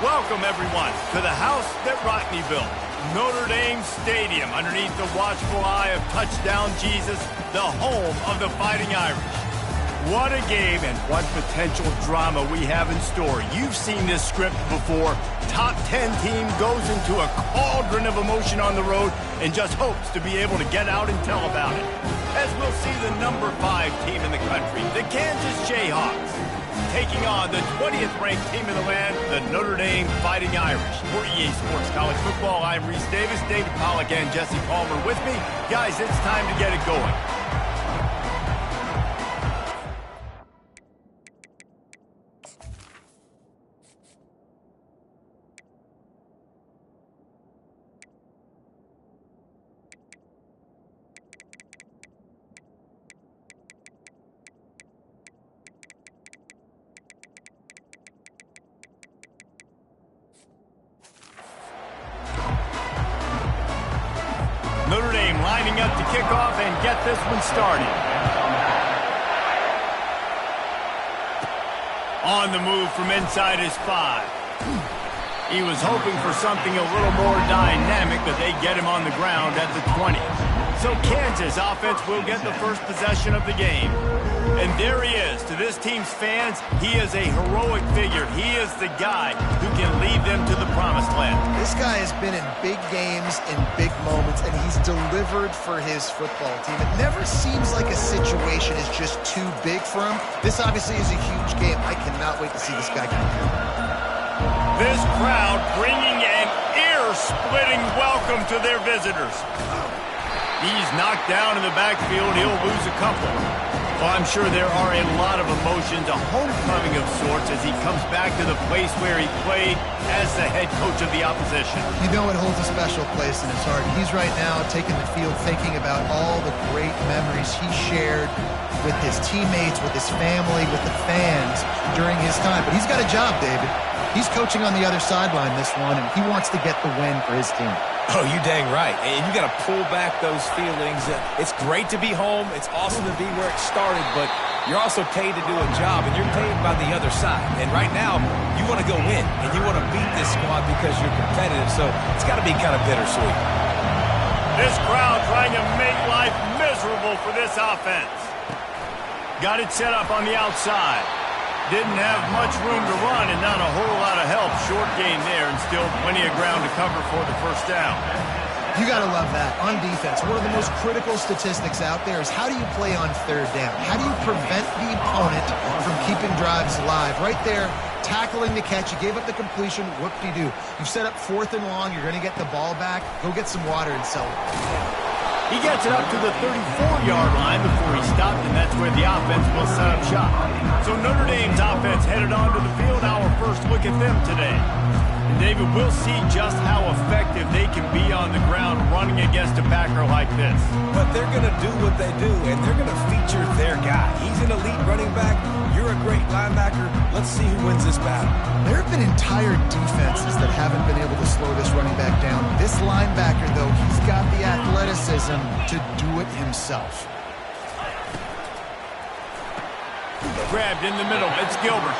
Welcome, everyone, to the house that Rockne built. Notre Dame Stadium, underneath the watchful eye of Touchdown Jesus, the home of the Fighting Irish. What a game and what potential drama we have in store. You've seen this script before. Top 10 team goes into a cauldron of emotion on the road and just hopes to be able to get out and tell about it. As we'll see the number 5 team in the country, the Kansas Jayhawks, taking on the 20th ranked team in the land, the Notre Dame Fighting Irish. For EA Sports College Football, I'm Reese Davis, David Pollack, and Jesse Palmer with me. Guys, it's time to get it going. Notre Dame lining up to kick off and get this one started. On the move from inside his 5. He was hoping for something a little more dynamic, but they get him on the ground at the 20. So Kansas offense will get the first possession of the game. And there he is. To this team's fans, he is a heroic figure. He is the guy who can lead them to the promised land. This guy has been in big games, in big moments, and he's delivered for his football team. It never seems like a situation is just too big for him. This obviously is a huge game. I cannot wait to see this guy compete. This crowd bringing an ear-splitting welcome to their visitors. He's knocked down in the backfield. He'll lose a couple. Well, I'm sure there are a lot of emotions, a homecoming of sorts as he comes back to the place where he played as the head coach of the opposition. You know it holds a special place in his heart. He's right now taking the field thinking about all the great memories he shared with his teammates, with his family, with the fans during his time. But he's got a job, David. He's coaching on the other sideline this one, and he wants to get the win for his team. Oh, you dang right. And you got to pull back those feelings. It's great to be home. It's awesome to be where it started, but you're also paid to do a job, and you're paid by the other side. And right now, you want to go win, and you want to beat this squad because you're competitive, so it's got to be kind of bittersweet. This crowd trying to make life miserable for this offense. Got it set up on the outside. Didn't have much room to run and not a whole lot of help. Short gain there and still plenty of ground to cover for the first down. You got to love that. On defense, one of the most critical statistics out there is how do you play on third down? How do you prevent the opponent from keeping drives alive? Right there, tackling the catch. You gave up the completion. Whoop-de-doo. You've set up 4th and long. You're going to get the ball back. Go get some water and sell it. He gets it up to the 34-yard line before he stopped, and that's where the offense will set up shop. So Notre Dame's offense headed onto the field. Our first look at them today. And David, we'll see just how effective they can be on the ground running against a backer like this. But they're going to do what they do, and they're going to feature their guy. He's an elite running back. You're a great linebacker. Let's see who wins this battle. There have been entire defenses that haven't been able to slow this running back down. This linebacker, though, he's got the athleticism to do it himself. Grabbed in the middle. It's Gilbert.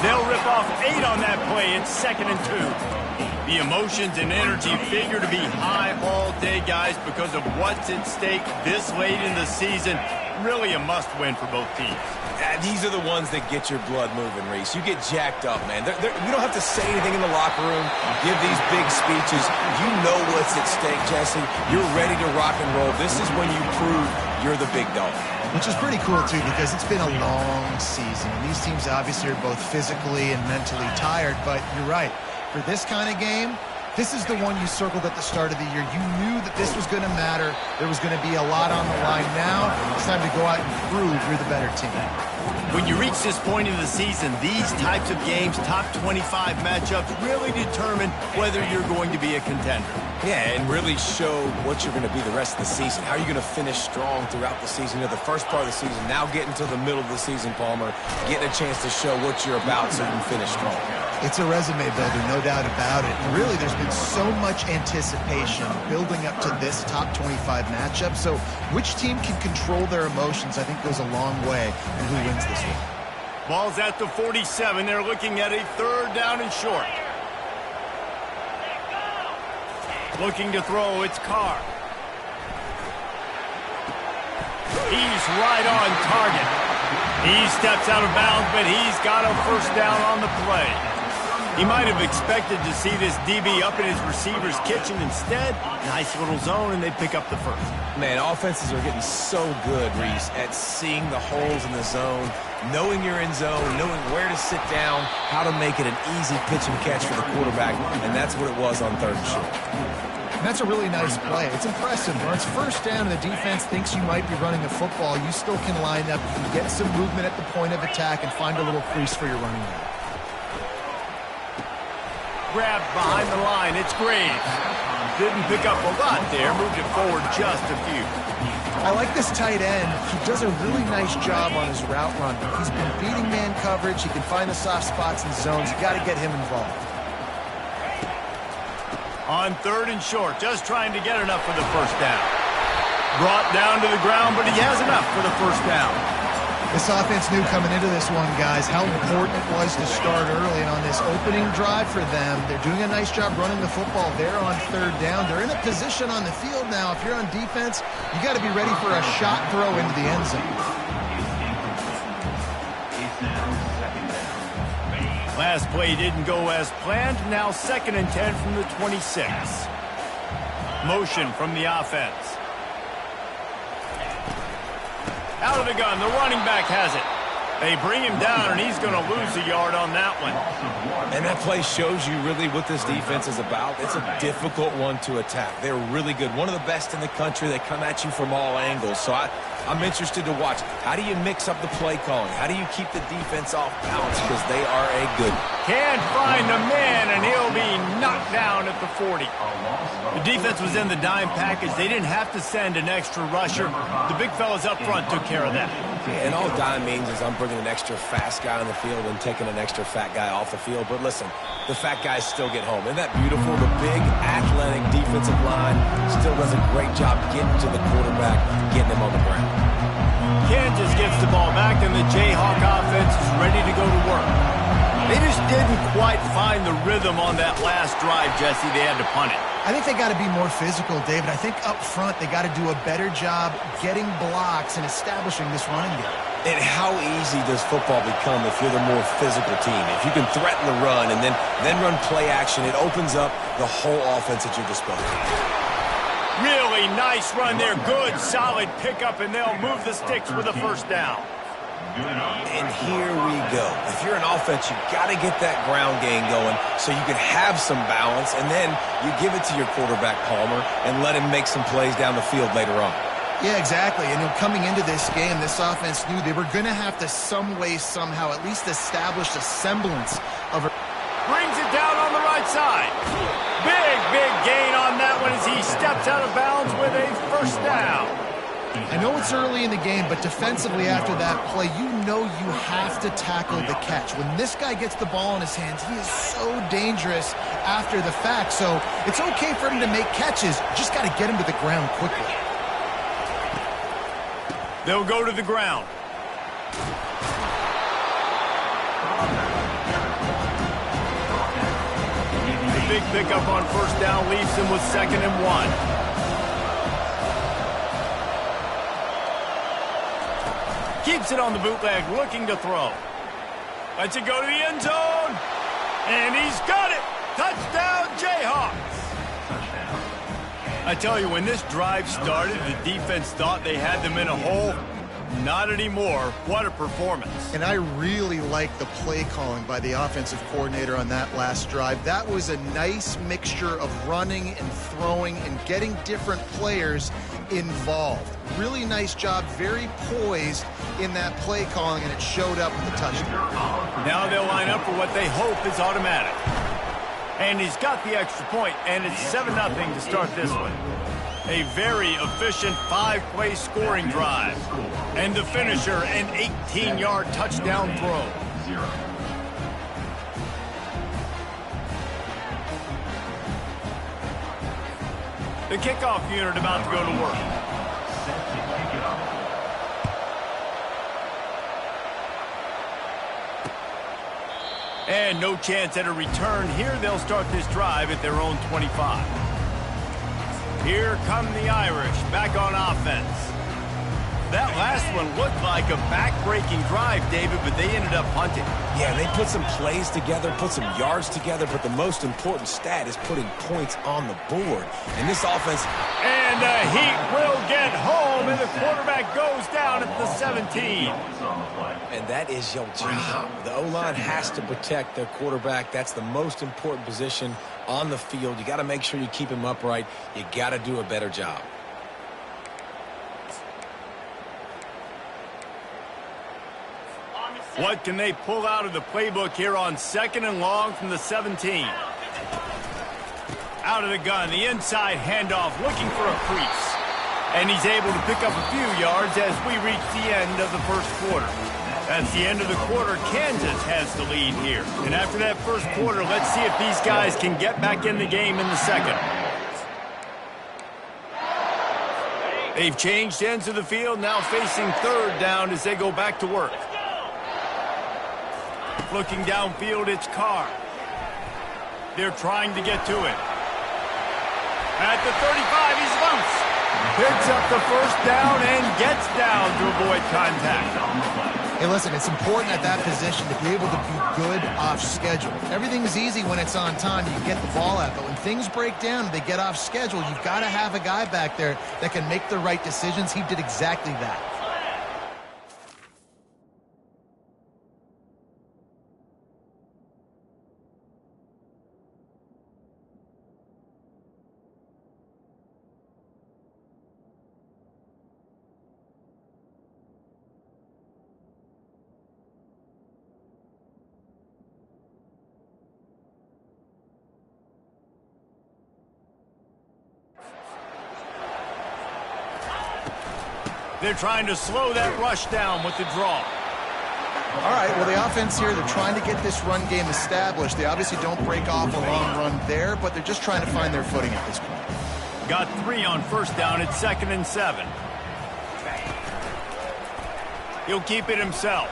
They'll rip off 8 on that play. It's 2nd and 2. The emotions and energy figure to be high all day, guys, because of what's at stake this late in the season. Really a must-win for both teams. These are the ones that get your blood moving, Reese. You get jacked up, man. You don't have to say anything in the locker room, give these big speeches. You know what's at stake, Jesse. You're ready to rock and roll. This is when you prove you're the big dog. Which is pretty cool, too, because it's been a long season. And these teams obviously are both physically and mentally tired, but you're right. For this kind of game, this is the one you circled at the start of the year. You knew that this was going to matter. There was going to be a lot on the line. Now it's time to go out and prove you're the better team. When you reach this point in the season, these types of games, top 25 matchups, really determine whether you're going to be a contender. Yeah, and really show what you're going to be the rest of the season. How are you going to finish strong throughout the season? You know, the first part of the season, now getting to the middle of the season, Palmer, getting a chance to show what you're about so you can finish strong. It's a resume builder, no doubt about it. And really, there's been so much anticipation building up to this top 25 matchup. So which team can control their emotions, I think, goes a long way in who wins this one. Ball's at the 47. They're looking at a 3rd down and short. Looking to throw, it's Carr. He's right on target. He steps out of bounds, but he's got a first down on the play. He might have expected to see this DB up in his receiver's kitchen. Instead, nice little zone, and they pick up the first. Man, offenses are getting so good, Reese, at seeing the holes in the zone, knowing you're in zone, knowing where to sit down, how to make it an easy pitch and catch for the quarterback, and that's what it was on 3rd and short. And that's a really nice play. It's impressive. When it's first down and the defense thinks you might be running the football, you still can line up. You can get some movement at the point of attack and find a little crease for your running back. Grabbed behind the line. It's Graves. Didn't pick up a lot there. Moved it forward just a few. I like this tight end. He does a really nice job on his route run. He's been beating man coverage. He can find the soft spots and zones. You got to get him involved. On 3rd and short, just trying to get enough for the first down. Brought down to the ground, but he has enough for the first down. This offense knew coming into this one, guys, how important it was to start early. And on this opening drive for them, they're doing a nice job running the football. They're on 3rd down. They're in a position on the field now. If you're on defense, you got to be ready for a shot throw into the end zone. Last play didn't go as planned. Now 2nd and 10 from the 26. Motion from the offense. Out of the gun, the running back has it. They bring him down, and he's going to lose a yard on that one. And that play shows you really what this defense is about. It's a difficult one to attack. They're really good. One of the best in the country. They come at you from all angles. So I'm interested to watch. How do you mix up the play calling? How do you keep the defense off balance? Because they are a good. Can't find the man, and he'll be knocked down at the 40. The defense was in the dime package. They didn't have to send an extra rusher. The big fellas up front took care of that. Yeah, and all dime means is I'm bringing an extra fast guy on the field and taking an extra fat guy off the field. But listen, the fat guys still get home. Isn't that beautiful? The big, athletic defensive line still does a great job getting to the quarterback, getting him on the ground. Kansas gets the ball back, and the Jayhawk offense is ready to go to work. They just didn't quite find the rhythm on that last drive, Jesse. They had to punt it. I think they got to be more physical, David. I think up front they got to do a better job getting blocks and establishing this running game. And how easy does football become if you're the more physical team? If you can threaten the run and then run play action, it opens up the whole offense at your disposal. Really nice run there. Good, solid pickup, and they'll move the sticks with a first down. And here we go. If you're an offense, you got to get that ground game going so you can have some balance, and then you give it to your quarterback, Palmer, and let him make some plays down the field later on. Yeah, exactly. And coming into this game, this offense knew they were going to have to some way, somehow, at least establish a semblance of a... Brings it down on the right side. Big gain on that one as he steps out of bounds with a first down. I know it's early in the game, but defensively after that play, you know you have to tackle the catch. When this guy gets the ball in his hands, he is so dangerous after the fact. So it's okay for him to make catches. Just got to get him to the ground quickly. They'll go to the ground. The big pickup on first down leaves him with 2nd and 1. Keeps it on the bootleg, looking to throw. Lets it go to the end zone. And he's got it. Touchdown, Jayhawks. I tell you, when this drive started, the defense thought they had them in a hole. Not anymore. What a performance. And I really like the play calling by the offensive coordinator on that last drive. That was a nice mixture of running and throwing and getting different players involved. Really nice job, very poised in that play calling, and it showed up with the touchdown. Now they'll line up for what they hope is automatic. And he's got the extra point, and it's 7-0 to start this one. A very efficient 5-play scoring drive. And the finisher, an 18-yard touchdown throw. The kickoff unit about to go to work. And no chance at a return here. They'll start this drive at their own 25. Here come the Irish back on offense. That last one looked like a back-breaking drive, David, but they ended up punting. Yeah, they put some plays together, put some yards together, but the most important stat is putting points on the board. And this offense... And the Heat will get home, and the quarterback goes down at the 17. And that is your job. The O-line has to protect their quarterback. That's the most important position on the field. You got to make sure you keep him upright. You got to do a better job. What can they pull out of the playbook here on 2nd and long from the 17? Out of the gun, the inside handoff, looking for a crease. And he's able to pick up a few yards as we reach the end of the first quarter. That's the end of the quarter. Kansas has the lead here. And after that first quarter, let's see if these guys can get back in the game in the second. They've changed ends of the field, now facing 3rd down as they go back to work. Looking downfield, it's Carr. They're trying to get to it. At the 35, he's loose. Picks up the first down and gets down to avoid contact. Hey, listen, it's important at that position to be able to be good off schedule. Everything's easy when it's on time. You get the ball out. But when things break down, they get off schedule, you've got to have a guy back there that can make the right decisions. He did exactly that. They're trying to slow that rush down with the draw. All right, well, the offense here, they're trying to get this run game established. They obviously don't break off a long run there, but they're just trying to find their footing at this point. Got 3 on first down. It's 2nd and 7. He'll keep it himself.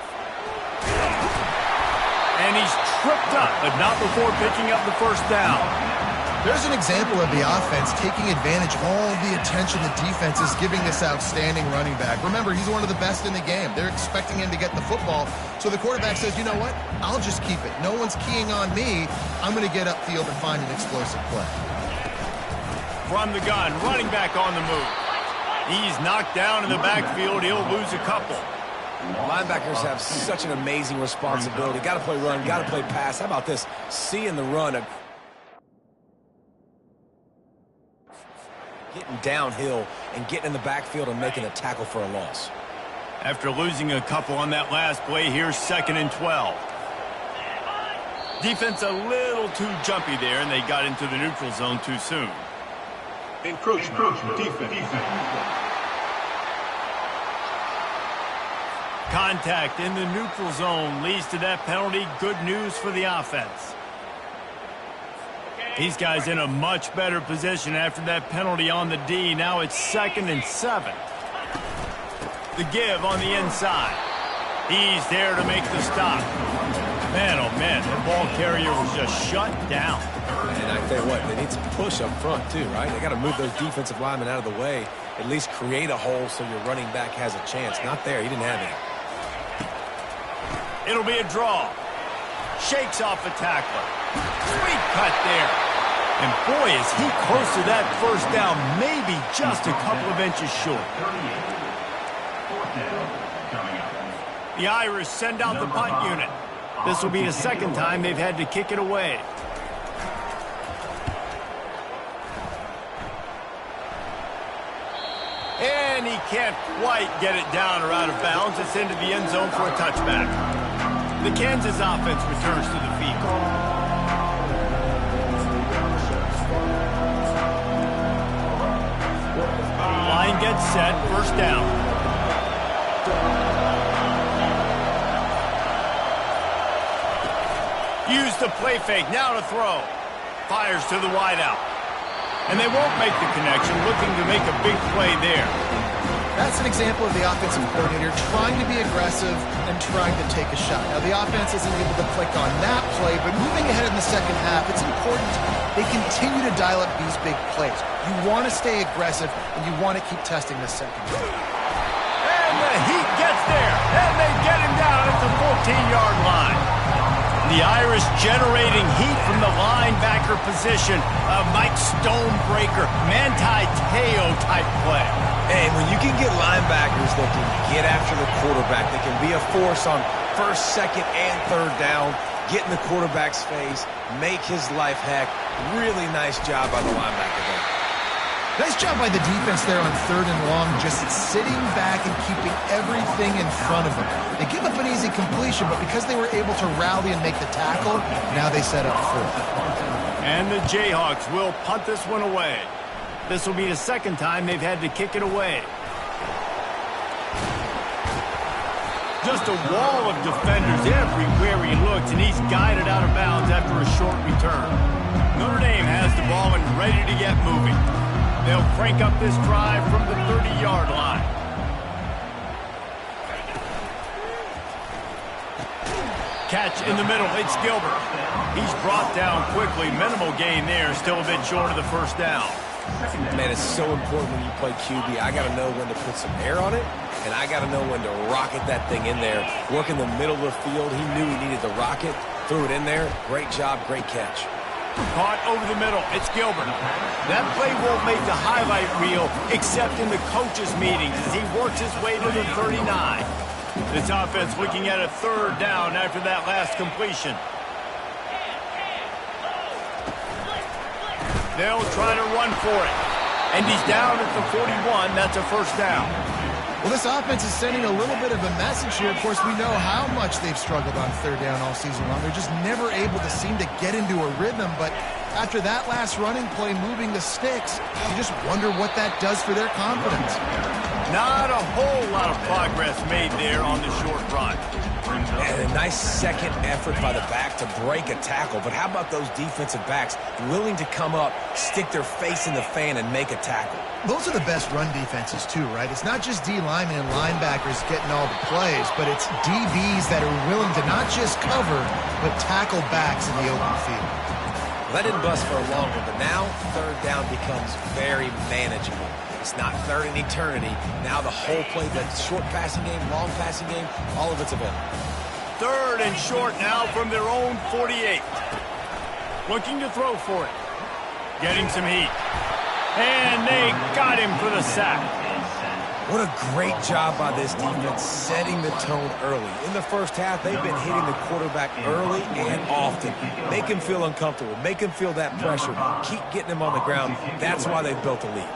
And he's tripped up, but not before picking up the first down. There's an example of the offense taking advantage of all the attention the defense is giving this outstanding running back. Remember, he's one of the best in the game. They're expecting him to get the football, so the quarterback says, you know what, I'll just keep it. No one's keying on me. I'm going to get upfield and find an explosive play. From the gun, running back on the move. He's knocked down in the backfield. He'll lose a couple. Linebackers have such an amazing responsibility. Got to play run, got to play pass. How about this? Seeing the run, getting downhill and getting in the backfield and making a tackle for a loss. After losing a couple on that last play, here's 2nd and 12. Defense a little too jumpy there, and they got into the neutral zone too soon. Encroachment, defense. Contact in the neutral zone leads to that penalty. Good news for the offense. These guys in a much better position after that penalty on the D. Now it's 2nd and 7. The give on the inside. He's there to make the stop. Man, oh man, the ball carrier was just shut down. And I tell you what, they need some push up front too, right? They got to move those defensive linemen out of the way. At least create a hole so your running back has a chance. Not there. He didn't have any. It'll be a draw. Shakes off the tackler. Sweet cut there. And boy, is he close to that first down, maybe just a couple of inches short. The Irish send out the punt unit. This will be the 2nd time they've had to kick it away. And he can't quite get it down or out of bounds. It's into the end zone for a touchback. The Kansas offense returns to the field. Line gets set, first down. Use the play fake, now to throw. Fires to the wideout. And they won't make the connection, looking to make a big play there. That's an example of the offensive coordinator trying to be aggressive and trying to take a shot. Now, the offense isn't able to click on that play, but moving ahead in the second half, it's important they continue to dial up these big plays. You want to stay aggressive, and you want to keep testing the secondary. And the Heat gets there, and they get him down at the 14-yard line. The Irish generating heat from the linebacker position. A Mike Stonebreaker, Manti Te'o type play. And when you can get linebackers that can get after the quarterback, that can be a force on first, second, and third down, get in the quarterback's face, make his life heck. Really nice job by the linebacker there. Nice job by the defense there on 3rd and long, just sitting back and keeping everything in front of them. They give up an easy completion, but because they were able to rally and make the tackle, now they set up 4th. And the Jayhawks will punt this one away. This will be the second time they've had to kick it away. Just a wall of defenders everywhere he looks, and he's guided out of bounds after a short return. Notre Dame has the ball and ready to get moving. They'll crank up this drive from the 30-yard line. Catch in the middle. It's Gilbert. He's brought down quickly. Minimal gain there. Still a bit short of the first down. Man, it's so important when you play QB. I got to know when to put some air on it, and I got to know when to rocket that thing in there. Work in the middle of the field. He knew he needed the rocket. Threw it in there. Great job. Great catch. Caught over the middle. It's Gilbert. That play won't make the highlight reel except in the coaches' meetings as he works his way to the 39. This offense looking at a 3rd down after that last completion. They'll try to run for it. And he's down at the 41. That's a 1st down. Well, this offense is sending a little bit of a message here. Of course, we know how much they've struggled on 3rd down all season long. They're just never able to seem to get into a rhythm. But after that last running play, moving the sticks, you just wonder what that does for their confidence. Not a whole lot of progress made there on the short run. And a nice second effort by the back to break a tackle. But how about those defensive backs willing to come up, stick their face in the fan, and make a tackle? Those are the best run defenses, too, right? It's not just D linemen and linebackers getting all the plays, but it's DBs that are willing to not just cover, but tackle backs in the open field. Well, that didn't bust for a long one, but now 3rd down becomes very manageable. It's not 3rd in eternity. Now the whole play, the short passing game, long passing game, all of it's available. 3rd and short now from their own 48. Looking to throw for it. Getting some heat. And they got him for the sack. What a great job by this defense setting the tone early. In the first half, they've been hitting the quarterback early and often. Make him feel uncomfortable. Make him feel that pressure. Keep getting him on the ground. That's why they've built a lead.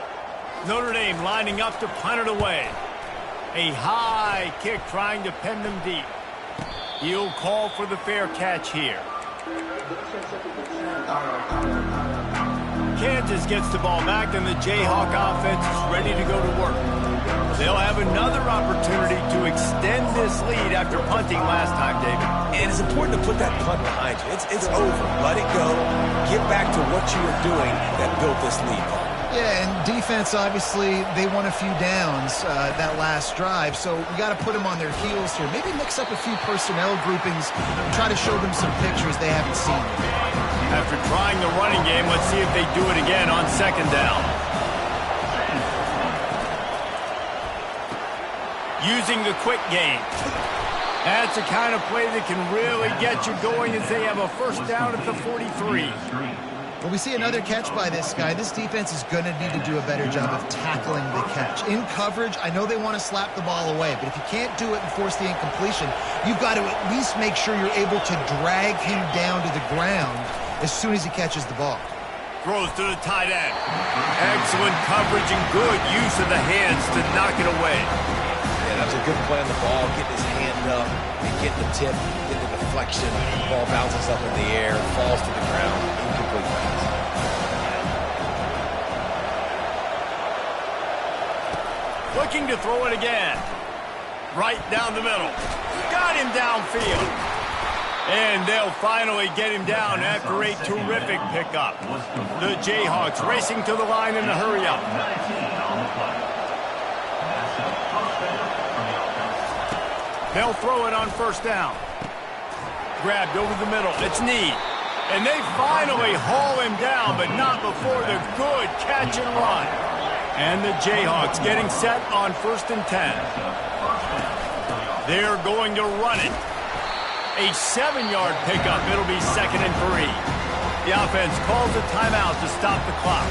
Notre Dame lining up to punt it away. A high kick trying to pen them deep. He'll call for the fair catch here. Kansas gets the ball back, and the Jayhawk offense is ready to go to work. They'll have another opportunity to extend this lead after punting last time, David. And it's important to put that punt behind you. It's over. Let it go. Get back to what you were doing that built this lead. Yeah, and defense, obviously, they won a few downs that last drive, so we got to put them on their heels here. Maybe mix up a few personnel groupings and try to show them some pictures they haven't seen. After trying the running game, let's see if they do it again on 2nd down. Using the quick game. That's the kind of play that can really get you going as they have a 1st down at the 43. Well, we see another catch by this guy. This defense is going to need to do a better job of tackling the catch. In coverage, I know they want to slap the ball away, but if you can't do it and force the incompletion, you've got to at least make sure you're able to drag him down to the ground as soon as he catches the ball. Throws to the tight end. Excellent coverage and good use of the hands to knock it away. Yeah, that was a good play on the ball, getting his hand up, and getting the tip, getting the deflection. The ball bounces up in the air, falls to the ground, incomplete pass. Looking to throw it again. Right down the middle. Got him downfield. And they'll finally get him down after a terrific pickup. The Jayhawks racing to the line in a hurry-up. They'll throw it on first down. Grabbed over the middle. It's Need. And they finally haul him down, but not before the good catch and run. And the Jayhawks getting set on 1st and 10. They're going to run it. A 7-yard pickup. It'll be 2nd and 3. The offense calls a timeout to stop the clock.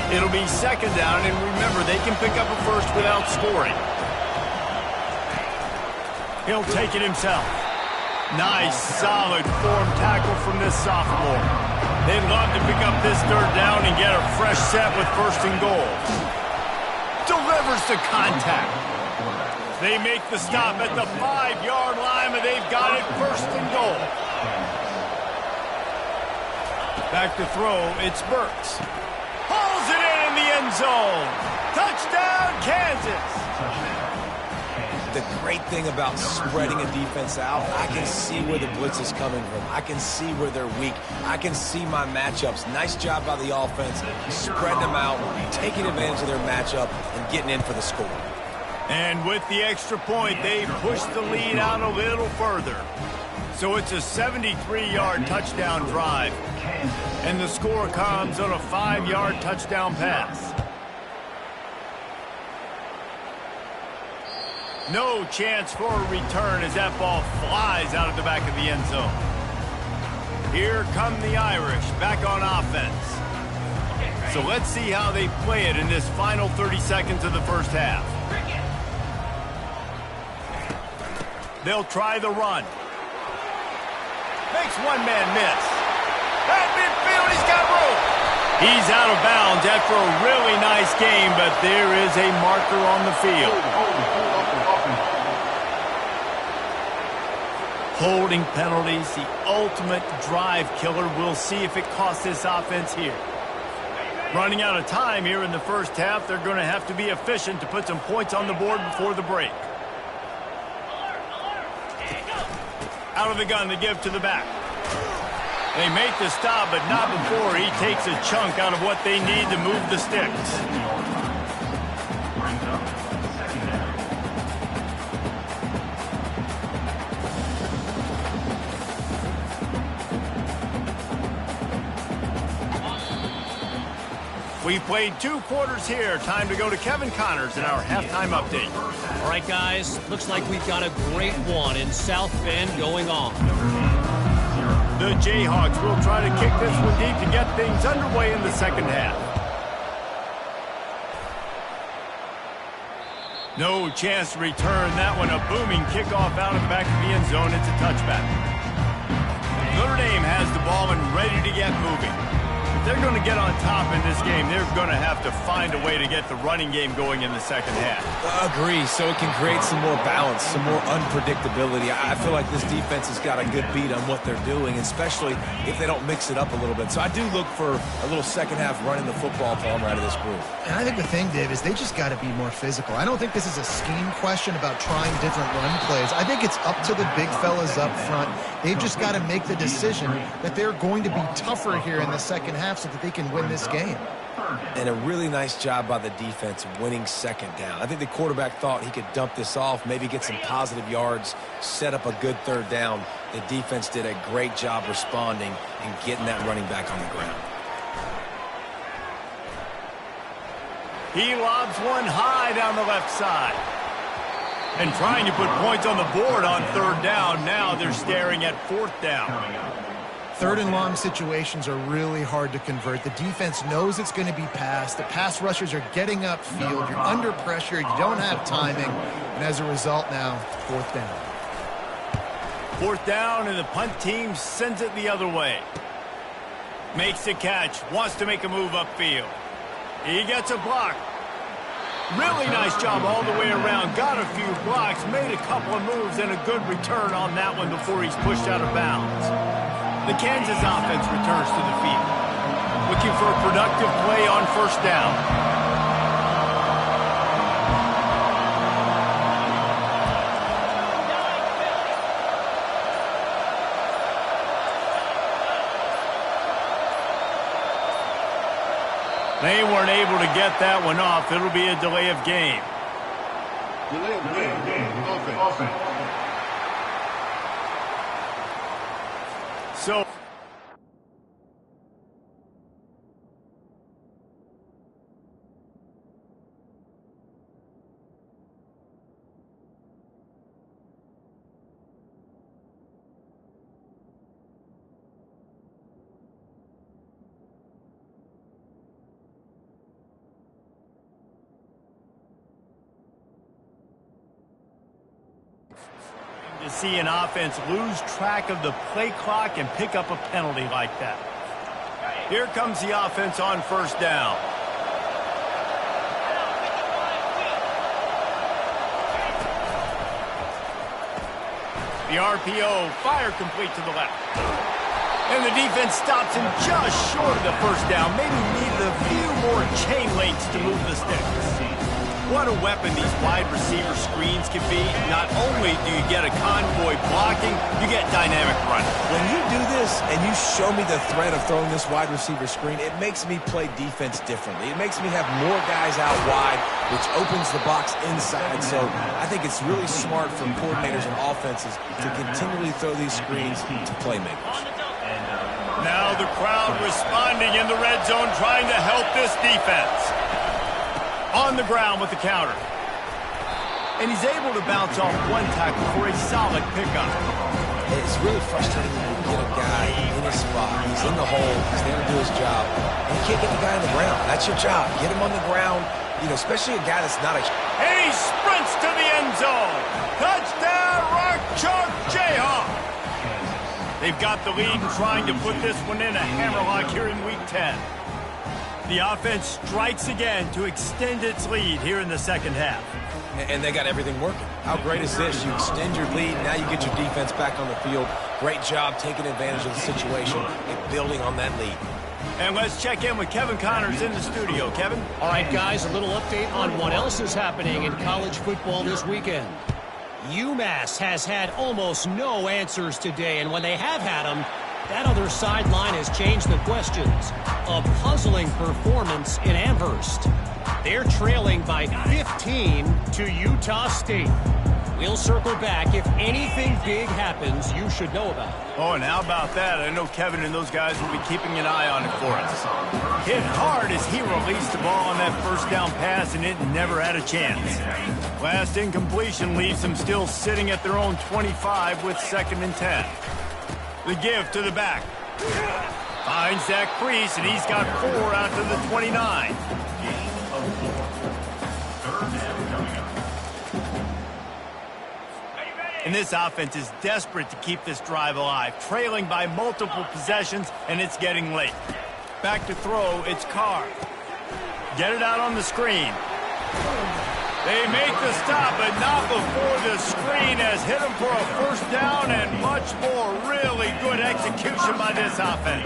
It'll be 2nd down, and remember, they can pick up a first without scoring. He'll take it himself. Nice, solid form tackle from this sophomore. They'd love to pick up this 3rd down and get a fresh set with 1st and goal. Delivers the contact. They make the stop at the 5-yard line, and they've got it 1st and goal. Back to throw, it's Burks. Pulls it in the end zone. Touchdown, Kansas. The great thing about spreading a defense out, I can see where the blitz is coming from. I can see where they're weak. I can see my matchups. Nice job by the offense, spreading them out, taking advantage of their matchup, and getting in for the score. And with the extra point, they push the lead out a little further. So it's a 73-yard touchdown drive. And the score comes on a 5-yard touchdown pass. No chance for a return as that ball flies out of the back of the end zone. Here come the Irish back on offense. So let's see how they play it in this final 30 seconds of the first half. They'll try the run. Makes one man miss. At midfield, he's got room. He's out of bounds after a really nice game, but there is a marker on the field. Holding penalties, the ultimate drive killer. We'll see if it costs this offense here. Running out of time here in the first half. They're going to have to be efficient to put some points on the board before the break. Out of the gun, they give to the back. They make the stop, but not before he takes a chunk out of what they need to move the sticks. We played 2 quarters here. Time to go to Kevin Connors in our halftime update. All right, guys. Looks like we've got a great one in South Bend going on. The Jayhawks will try to kick this one deep to get things underway in the second half. No chance to return that one. A booming kickoff out of the back of the end zone. It's a touchback. Notre Dame has the ball and ready to get moving. If they're going to get on top in this game, they're going to have to find a way to get the running game going in the second half. Agree, so it can create some more balance, some more unpredictability. I feel like this defense has got a good beat on what they're doing, especially if they don't mix it up a little bit. So I do look for a little second half running the football palm out of this group. And I think the thing, Dave, is they just got to be more physical. I don't think this is a scheme question about trying different run plays. I think it's up to the big fellas up front. They've just got to make the decision that they're going to be tougher here in the second half so that they can win this game. And a really nice job by the defense winning second down. I think the quarterback thought he could dump this off, maybe get some positive yards, set up a good 3rd down. The defense did a great job responding and getting that running back on the ground. He lobs one high down the left side. And trying to put points on the board on 3rd down. Now they're staring at 4th down. 3rd and long situations are really hard to convert. The defense knows it's going to be passed. The pass rushers are getting upfield. You're under pressure. You don't have timing. And as a result now, 4th down. 4th down, and the punt team sends it the other way. Makes the catch. Wants to make a move upfield. He gets a block. Really nice job all the way around. Got a few blocks. Made a couple of moves and a good return on that one before he's pushed out of bounds. The Kansas offense returns to the field. Looking for a productive play on 1st down. They weren't able to get that one off. It'll be a delay of game. Delay of game. Offense. So to see an offense lose track of the play clock and pick up a penalty like that. Here comes the offense on first down. The RPO, fire complete to the left. And the defense stops him just short of the first down. Maybe needed a few more chain links to move the sticks. What a weapon these wide receiver screens can be. Not only do you get a convoy blocking, you get dynamic running. When you do this and you show me the threat of throwing this wide receiver screen, it makes me play defense differently. It makes me have more guys out wide, which opens the box inside. So I think it's really smart for coordinators and offenses to continually throw these screens to playmakers. Now the crowd responding in the red zone, trying to help this defense. On the ground with the counter. And he's able to bounce off one tackle for a solid pickup. It's really frustrating when you get a guy in his spot. He's in the hole. He's there to do his job. And you can't get the guy on the ground. That's your job. Get him on the ground, especially a guy that's not a... And he sprints to the end zone. Touchdown, Rock Chalk Jayhawk. They've got the lead and trying to put this one in a hammerlock here in Week 10. The offense strikes again to extend its lead here in the second half. And they got everything working. How great is this? You extend your lead, now you get your defense back on the field. Great job taking advantage of the situation and building on that lead. And let's check in with Kevin Connors in the studio. Kevin? All right, guys, a little update on what else is happening in college football this weekend. UMass has had almost no answers today, and when they have had them, that other sideline has changed the questions. A puzzling performance in Amherst. They're trailing by 15 to Utah State. We'll circle back. If anything big happens, you should know about it. Oh, and how about that? I know Kevin and those guys will be keeping an eye on it for us. Hit hard as he released the ball on that first down pass, and it never had a chance. Last incompletion leaves them still sitting at their own 25 with 2nd and 10. The give to the back. Finds that crease, and he's got 4 out to the 29. And this offense is desperate to keep this drive alive, trailing by multiple possessions, and it's getting late. Back to throw, it's Carr. Get it out on the screen. They make the stop, but not before the screen has hit them for a first down and much more. Really good execution by this offense.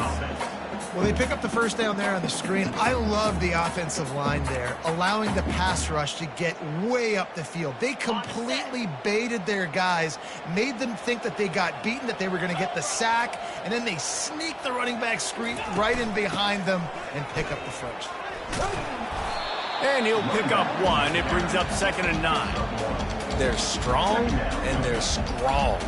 Well, they pick up the first down there on the screen. I love the offensive line there, allowing the pass rush to get way up the field. They completely baited their guys, made them think that they got beaten, that they were going to get the sack, and then they sneak the running back screen right in behind them and pick up the first. And he'll pick up 1. It brings up 2nd and 9. They're strong and they're strong.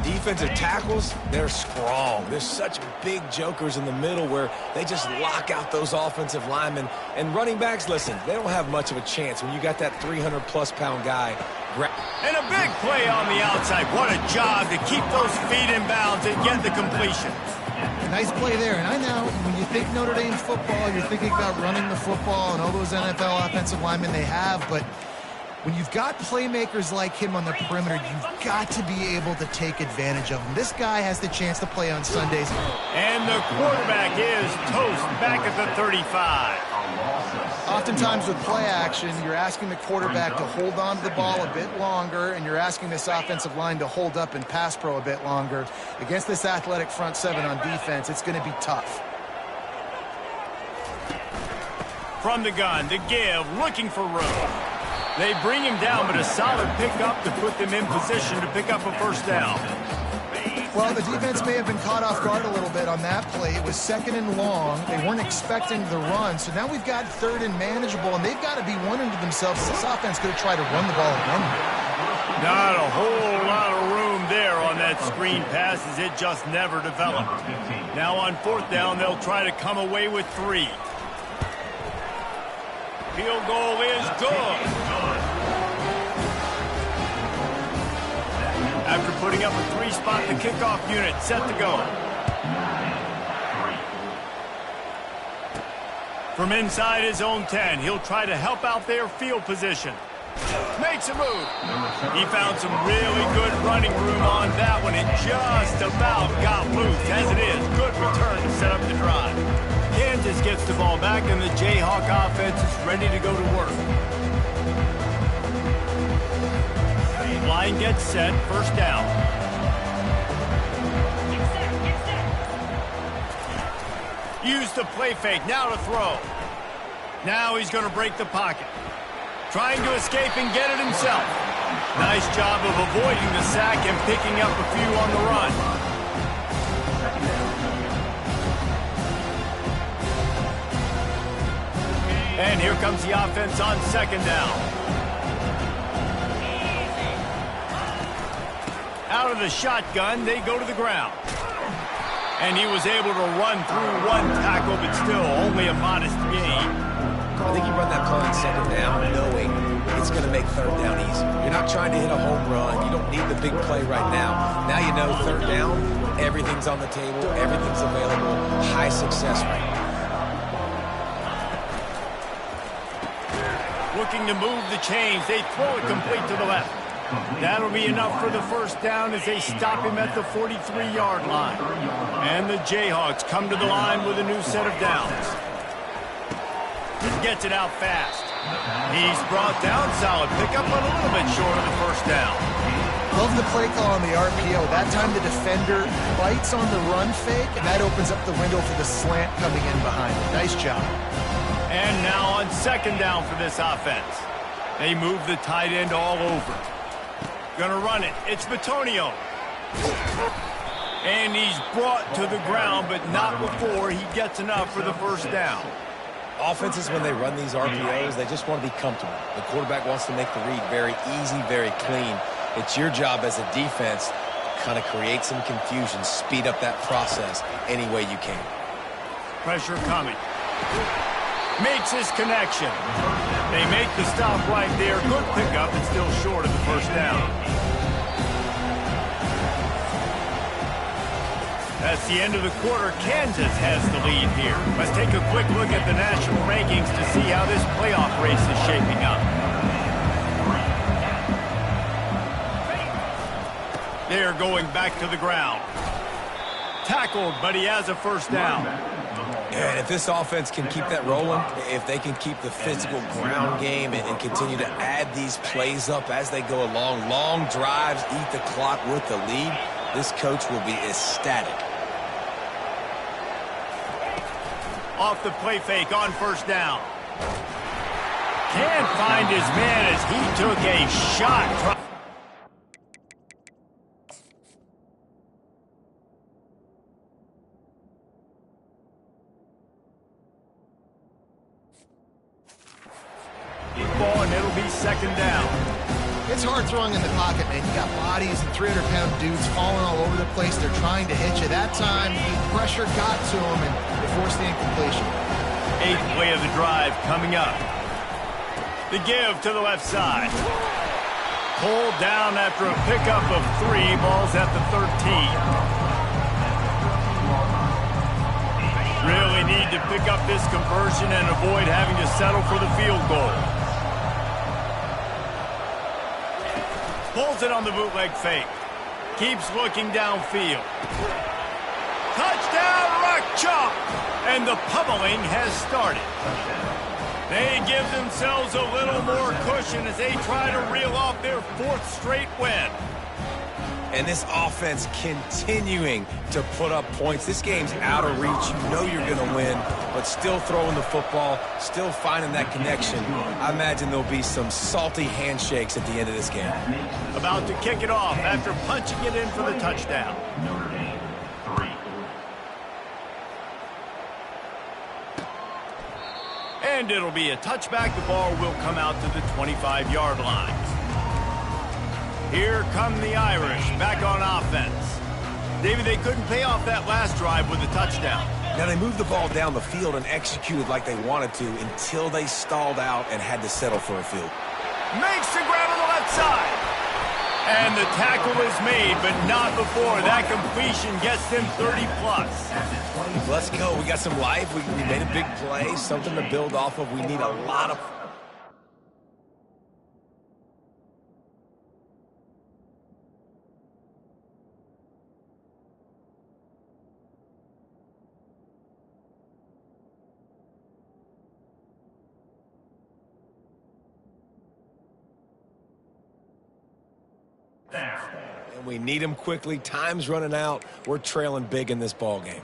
Defensive tackles, they're strong. There's such big jokers in the middle where they just lock out those offensive linemen. And running backs, listen, they don't have much of a chance when you got that 300-plus-pound guy. And a big play on the outside. What a job to keep those feet in bounds and get the completion. Nice play there. And I know when you think Notre Dame football, you're thinking about running the football and all those NFL offensive linemen they have, but when you've got playmakers like him on the perimeter, you've got to be able to take advantage of him. This guy has the chance to play on Sundays. And the quarterback is toast back at the 35. Oftentimes with play action, you're asking the quarterback to hold on to the ball a bit longer, and you're asking this offensive line to hold up in pass pro a bit longer. Against this athletic front seven on defense, it's going to be tough. From the gun, the give, looking for room. They bring him down, but a solid pickup to put them in position to pick up a first down. Well, the defense may have been caught off guard a little bit on that play. It was 2nd and long. They weren't expecting the run. So now we've got 3rd and manageable, and they've got to be wondering to themselves, is this offense going to try to run the ball again? Not a whole lot of room there on that screen pass as it just never developed. Now on 4th down, they'll try to come away with 3. Field goal is good. After putting up a 3-spot, the kickoff unit set to go. From inside his own 10, he'll try to help out their field position. Makes a move. He found some really good running room on that one and just about got loose. As it is, good return to set up the drive. Kansas gets the ball back and the Jayhawk offense is ready to go to work. Line gets set, 1st down. Use the play fake, now to throw. Now he's going to break the pocket. Trying to escape and get it himself. Nice job of avoiding the sack and picking up a few on the run. And here comes the offense on 2nd down. Out of the shotgun, they go to the ground. And he was able to run through 1 tackle, but still only a modest gain. I think he run that play on 2nd down knowing it's going to make 3rd down easy. You're not trying to hit a home run. You don't need the big play right now. Now you know 3rd down, everything's on the table, everything's available, high success rate. Looking to move the chains, they throw it complete to the left. That'll be enough for the 1st down as they stop him at the 43-yard line. And the Jayhawks come to the line with a new set of downs. He gets it out fast. He's brought down, solid pickup, but a little bit short of the 1st down. Love the play call on the RPO. That time the defender bites on the run fake, and that opens up the window for the slant coming in behind him. Nice job. And now on 2nd down for this offense. They move the tight end all over. Gonna run it. It's Batonio. And he's brought to the ground, but not before he gets enough for the 1st down. Offenses, when they run these RPOs, they just want to be comfortable. The quarterback wants to make the read very easy, very clean. It's your job as a defense to kind of create some confusion, speed up that process any way you can. Pressure coming. Makes his connection. They make the stop right there. Good pickup, but still short of the 1st down. That's the end of the quarter. Kansas has the lead here. Let's take a quick look at the national rankings to see how this playoff race is shaping up. They're going back to the ground. Tackled, but he has a 1st down. And if this offense can keep that rolling, if they can keep the physical ground game and continue to add these plays up as they go along, long drives, eat the clock with the lead, this coach will be ecstatic. Off the play fake on 1st down. Can't find his man as he took a shot. And it'll be 2nd down. It's hard throwing in the pocket, man. You got bodies and 300-pound dudes falling all over the place. They're trying to hit you. That time, the pressure got to them, and they forced the incompletion. 8th play of the drive coming up. The give to the left side. Pulled down after a pickup of 3. Ball's at the 13. Really need to pick up this conversion and avoid having to settle for the field goal. Pulls it on the bootleg fake. Keeps looking downfield. Touchdown, Rock Chalk! And the pummeling has started. They give themselves a little more cushion as they try to reel off their 4th straight win. And this offense continuing to put up points. This game's out of reach. You know you're going to win, but still throwing the football, still finding that connection. I imagine there'll be some salty handshakes at the end of this game. About to kick it off after punching it in for the touchdown. And it'll be a touchback. The ball will come out to the 25-yard line. Here come the Irish back on offense. David, they couldn't pay off that last drive with a touchdown. Now, they moved the ball down the field and executed like they wanted to until they stalled out and had to settle for a field. Makes the grab on the left side. And the tackle is made, but not before that completion gets them 30-plus. Let's go. We got some life. We made a big play, something to build off of. We need a lot of... And we need them quickly. Time's running out. We're trailing big in this ball game.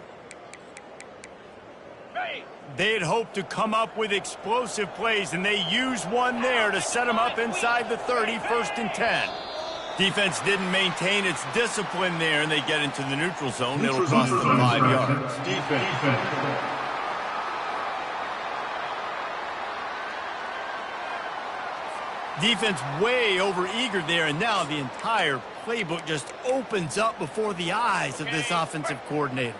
They had hoped to come up with explosive plays, and they used one there to set them up inside the 30, 1st and 10. Defense didn't maintain its discipline there, and they get into the neutral zone. It'll cost them 5 yards. Defense way over-eager there, and now the entire playbook just opens up before the eyes of this offensive coordinator.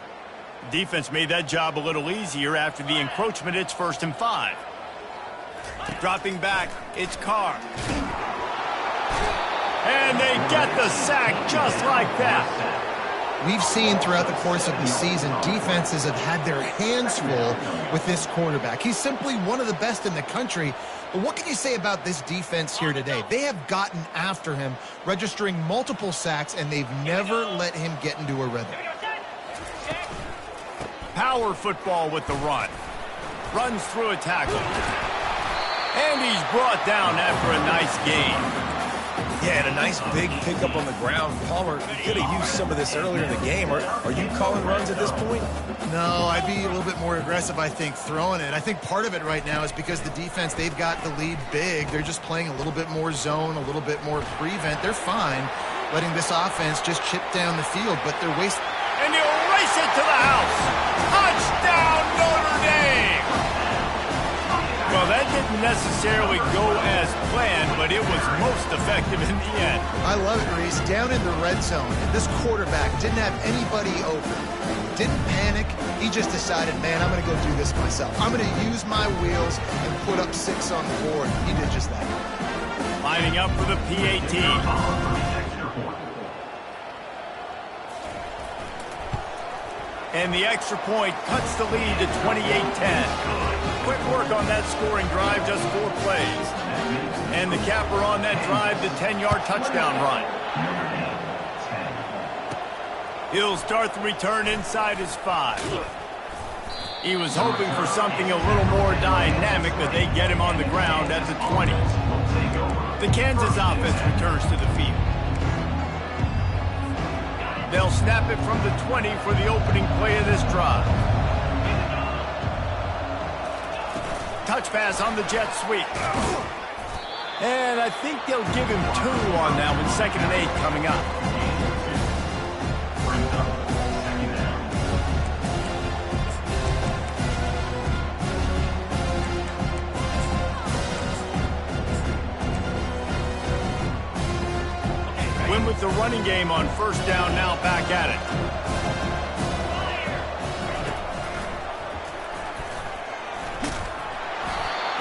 Defense made that job a little easier after the encroachment. It's 1st and 5. Dropping back, it's Carr. And they get the sack just like that. We've seen throughout the course of the season, defenses have had their hands full with this quarterback. He's simply one of the best in the country. But what can you say about this defense here today? They have gotten after him, registering multiple sacks, and they've never let him get into a rhythm. Power football with the run. Runs through a tackle. And he's brought down after a nice gain. Yeah, and a nice big pickup on the ground. Palmer could have used some of this earlier in the game. Are you calling runs at this point? No, I'd be a little bit more aggressive, I think, throwing it. I think part of it right now is because the defense, they've got the lead big. They're just playing a little bit more zone, a little bit more prevent. They're fine letting this offense just chip down the field, but they're wasting. And he'll race it to the house. Touchdown, Notre Dame! Well, that didn't necessarily go as planned, but it was most effective in the end. I love it, Reese. Down in the red zone, this quarterback didn't have anybody open. Didn't panic. He just decided, man, I'm going to go do this myself. I'm going to use my wheels and put up 6 on the board. He did just that. Lining up for the PAT. And the extra point cuts the lead to 28-10. Quick work on that scoring drive, just 4 plays. And the capper on that drive, the 10-yard touchdown run. He'll start the return inside his 5. He was hoping for something a little more dynamic, but they get him on the ground at the 20. The Kansas offense returns to the field. They'll snap it from the 20 for the opening play of this drive. Touch pass on the jet sweep. And I think they'll give him 2 on that one. 2nd and 8 coming up. Win with the running game on 1st down, now back at it.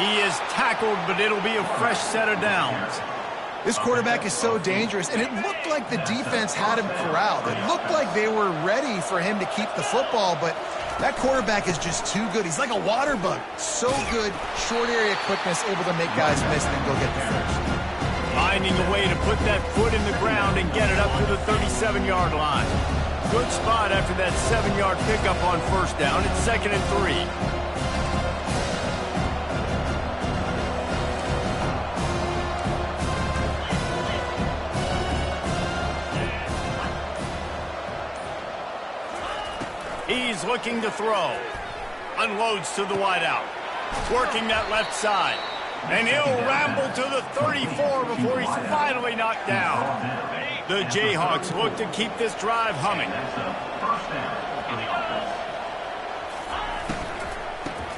He is tackled, but it'll be a fresh set of downs. This quarterback is so dangerous, and it looked like the defense had him corralled. It looked like they were ready for him to keep the football, but that quarterback is just too good. He's like a water bug. So good, short area quickness, able to make guys miss and then go get the first. Finding a way to put that foot in the ground and get it up to the 37-yard line. Good spot after that 7-yard pickup on 1st down. It's 2nd and 3. He's looking to throw. Unloads to the wideout. Working that left side. And he'll ramble to the 34 before he's finally knocked down. The Jayhawks look to keep this drive humming.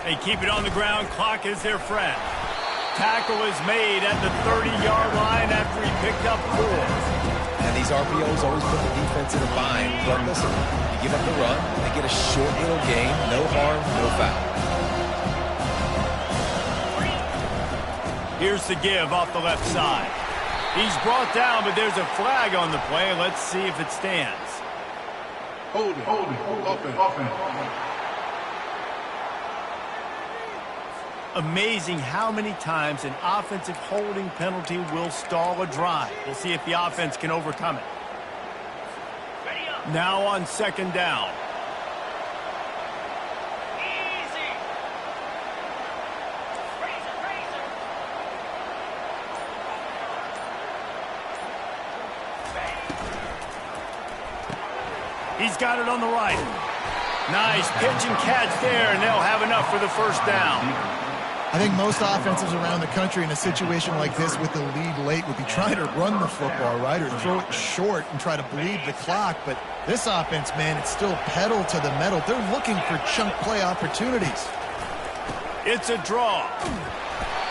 They keep it on the ground. Clock is their friend. Tackle is made at the 30-yard line after he picked up 4. And these RPOs always put the defense in a bind. But listen, you give up the run, they get a short little gain, no harm, no foul. Here's the give off the left side. He's brought down, but there's a flag on the play. Let's see if it stands. Hold it. Offense. Amazing how many times an offensive holding penalty will stall a drive. We'll see if the offense can overcome it. Now on second down. He's got it on the right. Nice pitch and catch there, and they'll have enough for the first down. I think most offenses around the country in a situation like this with the lead late would be trying to run the football, right, or throw it short and try to bleed the clock. But this offense, man, it's still pedal to the metal. They're looking for chunk play opportunities. It's a draw.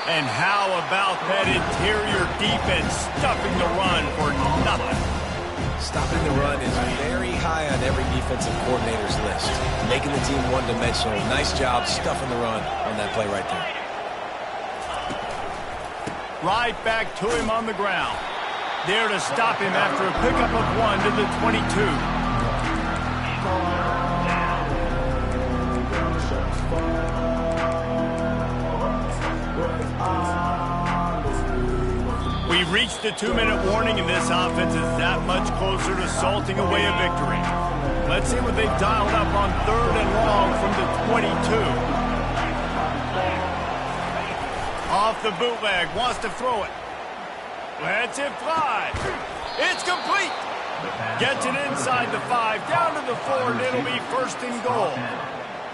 And how about that interior defense stuffing the run for nothing? Stopping the run is very high on every defensive coordinator's list. Making the team one-dimensional. Nice job stuffing the run on that play right there. Right back to him on the ground. There to stop him after a pickup of 1 to the 22. We reached the 2-minute warning, and this offense is that much closer to salting away a victory. Let's see what they've dialed up on 3rd and long from the 22. Off the bootleg, wants to throw it. Lets it fly. It's complete. Gets it inside the 5, down to the 4, and it'll be 1st and goal.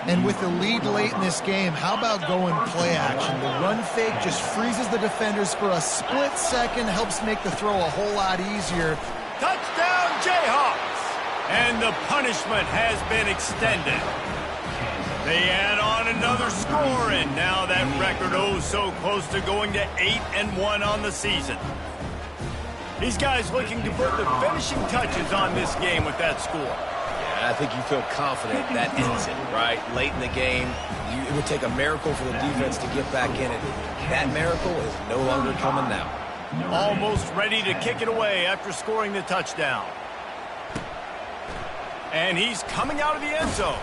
And with the lead late in this game, how about going play action? The run fake just freezes the defenders for a split second, helps make the throw a whole lot easier. Touchdown, Jayhawks! And the punishment has been extended. They add on another score, and now that record so close to going to 8-1 on the season. These guys looking to put the finishing touches on this game with that score. I think you feel confident that ends it, right? Late in the game, it would take a miracle for the defense to get back in it. That miracle is no longer coming now. Almost ready to kick it away after scoring the touchdown. And he's coming out of the end zone.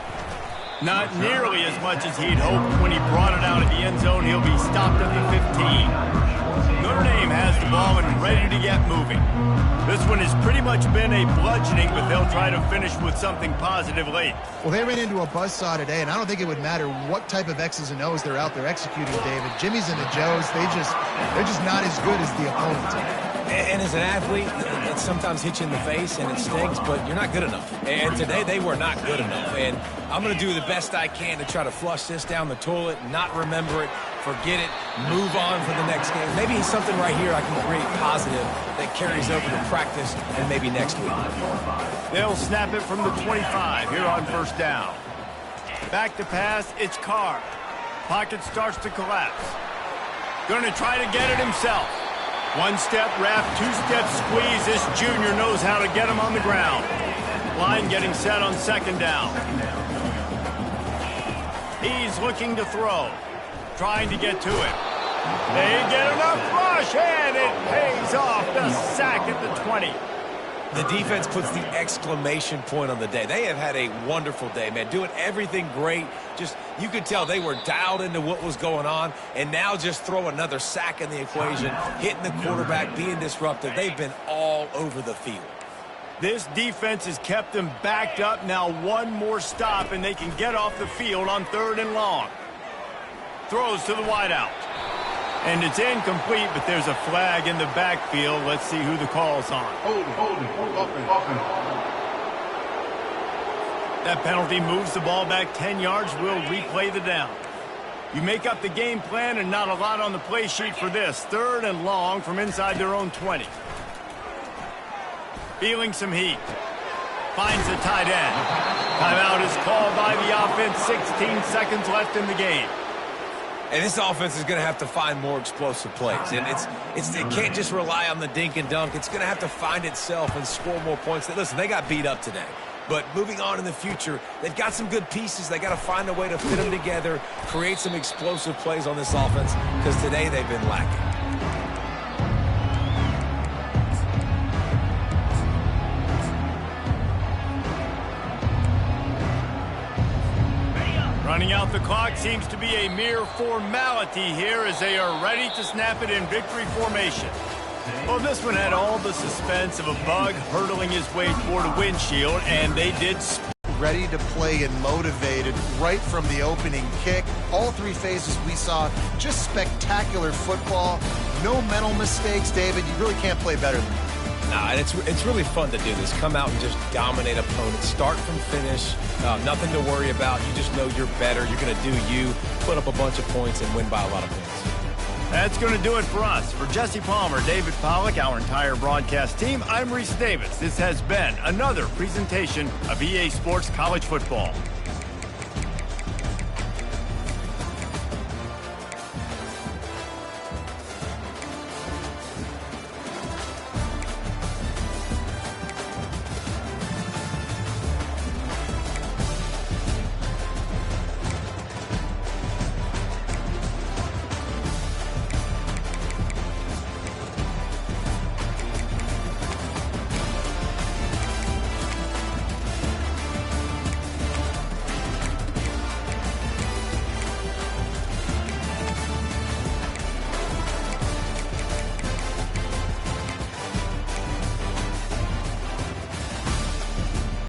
Not nearly as much as he'd hoped when he brought it out of the end zone. He'll be stopped at the 15. Notre Dame has the ball and ready to get moving. This one has pretty much been a bludgeoning, but they'll try to finish with something positive late. Well, they ran into a buzzsaw today, and I don't think it would matter what type of X's and O's they're out there executing, David. Jimmy's and the Joes, they're just not as good as the opponent. And as an athlete, it sometimes hits you in the face and it stings, but you're not good enough. And today they were not good enough. And I'm going to do the best I can to try to flush this down the toilet, not remember it, forget it, move on for the next game. Maybe something right here I can create positive that carries over to practice and maybe next week. They'll snap it from the 25 here on 1st down. Back to pass, it's Carr. Pocket starts to collapse. Going to try to get it himself. 1-step wrap, 2-step squeeze. This junior knows how to get him on the ground. Line getting set on 2nd down. He's looking to throw. Trying to get to it. They get enough rush, and it pays off. The sack at the 20. The defense puts the exclamation point on the day. They have had a wonderful day, man, doing everything great. Just, you could tell they were dialed into what was going on, and now just throw another sack in the equation, hitting the quarterback, being disruptive. They've been all over the field. This defense has kept them backed up. Now one more stop, and they can get off the field on 3rd and long. Throws to the wideout. And it's incomplete, but there's a flag in the backfield. Let's see who the call's on. Hold it. Offense. That penalty moves the ball back 10 yards. We'll replay the down. You make up the game plan and not a lot on the play sheet for this. 3rd and long from inside their own 20. Feeling some heat. Finds the tight end. Timeout is called by the offense. 16 seconds left in the game. And this offense is going to have to find more explosive plays. And it can't just rely on the dink and dunk. It's going to have to find itself and score more points. Listen, they got beat up today. But moving on in the future, they've got some good pieces. They got to find a way to fit them together, create some explosive plays on this offense, because today they've been lacking. Running out the clock seems to be a mere formality here as they are ready to snap it in victory formation. Well, this one had all the suspense of a bug hurtling his way toward a windshield, and they did. Ready to play and motivated right from the opening kick. All 3 phases we saw, just spectacular football. No mental mistakes, David. You really can't play better than that. Nah, and it's really fun to do this. Come out and just dominate opponents. Start from finish. Nothing to worry about. You just know you're better. You're going to do you, put up a bunch of points, and win by a lot of points. That's going to do it for us. For Jesse Palmer, David Pollack, our entire broadcast team, I'm Reese Davis. This has been another presentation of EA Sports College Football.